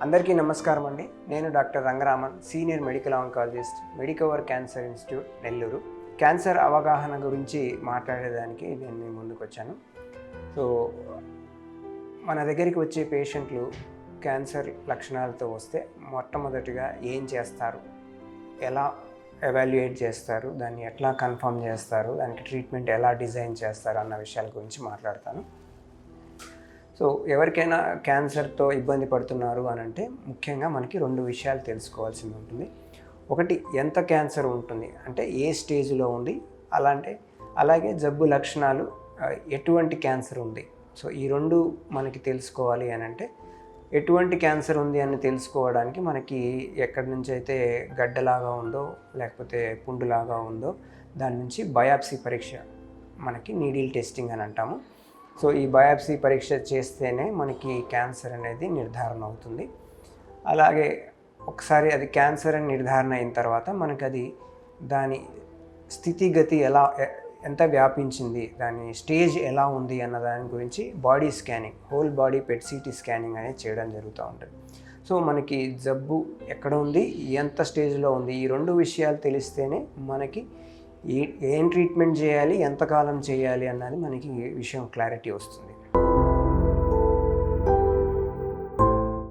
అందరికీ నమస్కారం అండి. నేను doctor Rangaraman, senior medical oncologist, Medicover cancer institute, Nellore. Cancer అవగాహన గురించి మాట్లాడేదానికి నేను మీ ముందుకు వచ్చాను. సో మన దగ్గరికి వచ్చే పేషెంట్లు క్యాన్సర్ లక్షణాలతో వస్తే మొట్టమొదటిగా ఏం చేస్తారు, ఎలా ఎవాల్యుయేట్ చేస్తారు, దాన్ని ఎట్లా కన్ఫర్మ్ చేస్తారు, దానికి ట్రీట్మెంట్ ఎలా డిజైన్ చేస్తారు అన్న విషయాల గురించి మాట్లాడతాను. సో ఎవరికైనా క్యాన్సర్తో ఇబ్బంది పడుతున్నారు అని అంటే ముఖ్యంగా మనకి 2 విషయాలు తెలుసుకోవాల్సి ఉంటుంది. ఒకటి, ఎంత క్యాన్సర్ ఉంటుంది అంటే ఏ స్టేజ్లో ఉంది, అలాగే జబ్బు లక్షణాలు, ఎటువంటి క్యాన్సర్ ఉంది. సో ఈ 2 మనకి తెలుసుకోవాలి అని అంటే ఎటువంటి క్యాన్సర్ ఉంది అని తెలుసుకోవడానికి మనకి ఎక్కడి నుంచి అయితే గడ్డలాగా ఉందో లేకపోతే పుండులాగా ఉందో దాని నుంచి బయాప్సీ పరీక్ష, మనకి నీడిల్ టెస్టింగ్ అని అంటాము. సో ఈ బయాప్సీ పరీక్ష చేస్తేనే మనకి క్యాన్సర్ అనేది నిర్ధారణ అవుతుంది. అలాగే ఒకసారి అది క్యాన్సర్ అని నిర్ధారణ అయిన తర్వాత మనకు అది దాని స్థితిగతి ఎంత వ్యాపించింది, దాని స్టేజ్ ఎలా ఉంది అన్న దాని గురించి body scanning, whole body PET CT scanning అనేది చేయడం జరుగుతూ ఉంటుంది. సో మనకి జబ్బు ఎక్కడ ఉంది, ఎంత స్టేజ్లో ఉంది, ఈ 2 విషయాలు తెలిస్తేనే మనకి ఏం ట్రీట్మెంట్ చేయాలి, ఎంతకాలం చేయాలి అన్నది మనకి విషయం క్లారిటీ వస్తుంది.